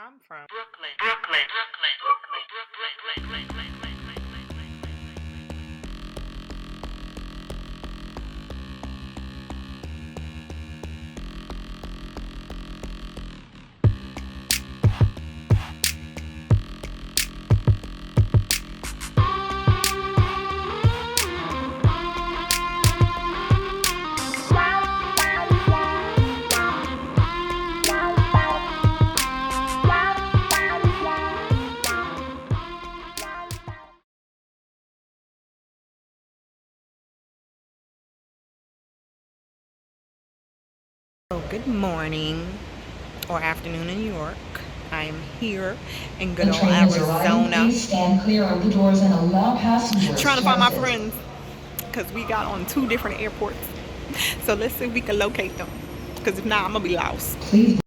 I'm from. Brooklyn, Brooklyn, Brooklyn, Brooklyn, Brooklyn. So good morning or afternoon in New York. I am here in good old Arizona. Please stand clear of the doors and allow passengers. Trying to find my friends because we got on 2 different airports. So let's see if we can locate them. Because if not, I'm gonna be lost. Please.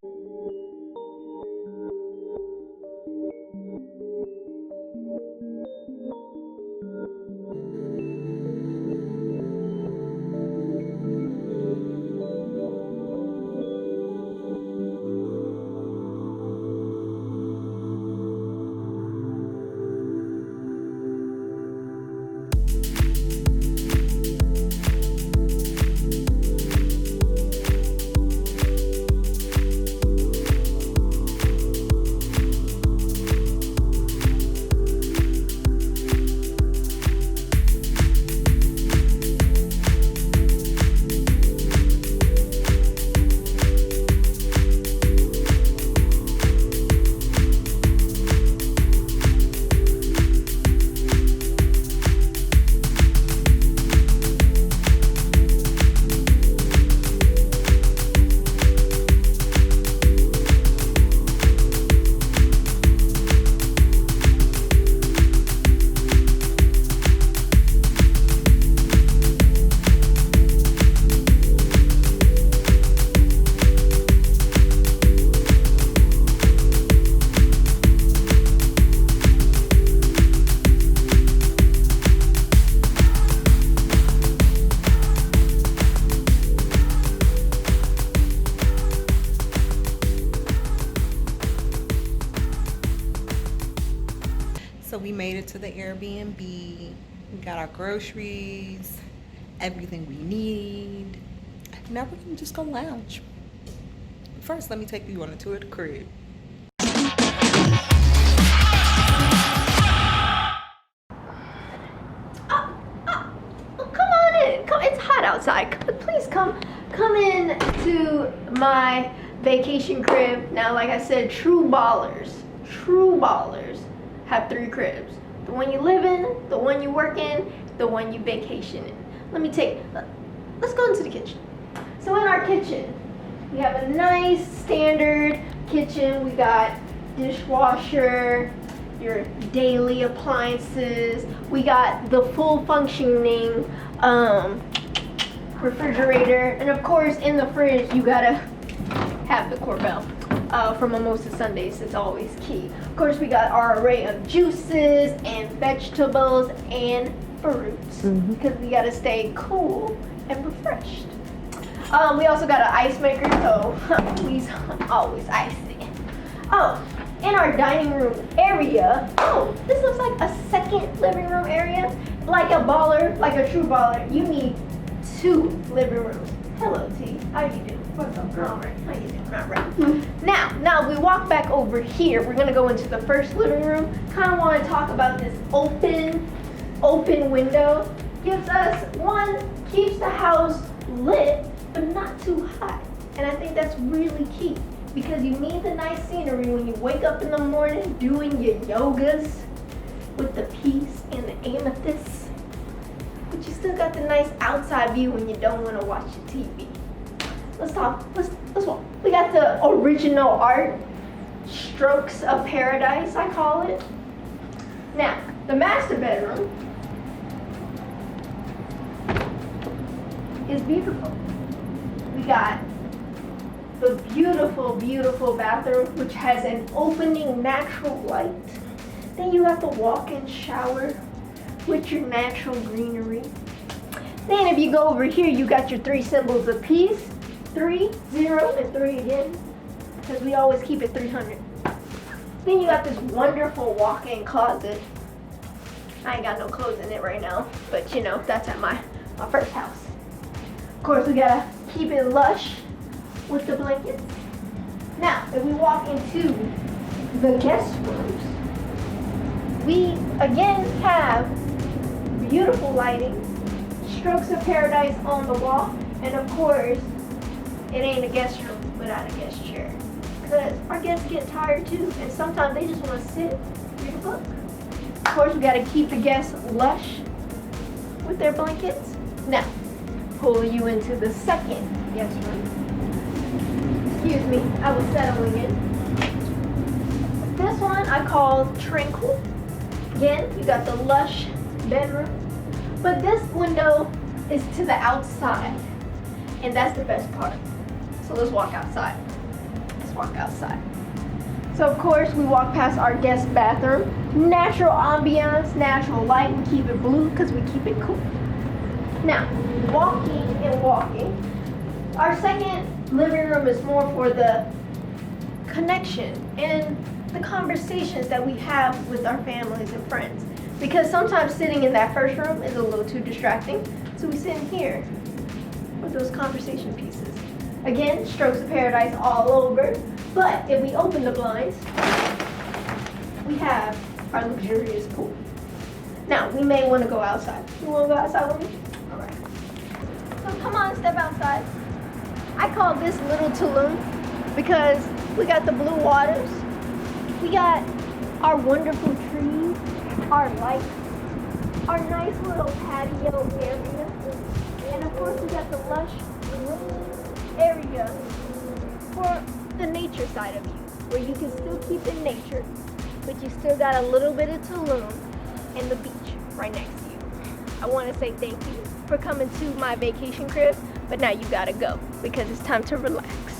So we made it to the Airbnb. We got our groceries, everything we need. Now we can just go lounge. First, let me take you on a tour of the crib. Come on in. Come. It's hot outside. Please come in to my vacation crib. Now, like I said, true ballers have 3 cribs. The one you live in, the one you work in, the one you vacation in. Let's go into the kitchen. So in our kitchen, we have a nice standard kitchen. We got dishwasher, your daily appliances. We got the full functioning refrigerator, and of course in the fridge you gotta have the Corbel for mimosa Sundays. It's always key. Of course, we got our array of juices and vegetables and fruits because we gotta stay cool and refreshed. We also got an ice maker, so please always ice it. In our dining room area, this looks like a second living room area. Like a baller, like a true baller, you need 2 living rooms. Hello, T. How you doing? What's up, girl? All right. How you doing? All right. Now we walk back over here. We're gonna go into the first living room. Kind of want to talk about this open window. Gives us keeps the house lit, but not too hot. And I think that's really key because you need the nice scenery when you wake up in the morning doing your yogas with the peace and the amethyst. But you still got the nice outside view when you don't want to watch your TV. Let's talk. Let's walk. We got the original art, strokes of paradise, I call it. Now, the master bedroom is beautiful. We got the beautiful, beautiful bathroom, which has an opening natural light. Then you have the walk-in shower with your natural greenery. Then if you go over here, you got your 3 symbols of peace. 3, 0, and 3 again. Because we always keep it 300. Then you got this wonderful walk-in closet. I ain't got no clothes in it right now, but you know, that's at my first house. Of course, we gotta keep it lush with the blankets. Now, if we walk into the guest rooms, we again have beautiful lighting, strokes of paradise on the wall, and of course, it ain't a guest room without a guest chair. Because our guests get tired too, and sometimes they just want to sit, read a book. Of course, we got to keep the guests lush with their blankets. Now, pull you into the second guest room. Excuse me, I was settling in. This one I call Tranquil. Again, you got the lush bedroom. But this window is to the outside, and that's the best part. So let's walk outside. Let's walk outside. So of course we walk past our guest bathroom. Natural ambiance, natural light. We keep it blue because we keep it cool. Now, walking and walking. Our second living room is more for the connection and the conversations that we have with our families and friends. Because sometimes sitting in that first room is a little too distracting. So we sit in here with those conversation pieces. Again, strokes of paradise all over. But if we open the blinds, we have our luxurious pool. Now, we may want to go outside. You want to go outside with me? All right. So come on, step outside. I call this Little Tulum because we got the blue waters. We got our wonderful trees, our lights, our nice little patio area. And of course, we got the lush green area for the nature side of you, where you can still keep in nature, but you still got a little bit of Tulum and the beach right next to you. I want to say thank you for coming to my vacation crib, but now you gotta go because it's time to relax.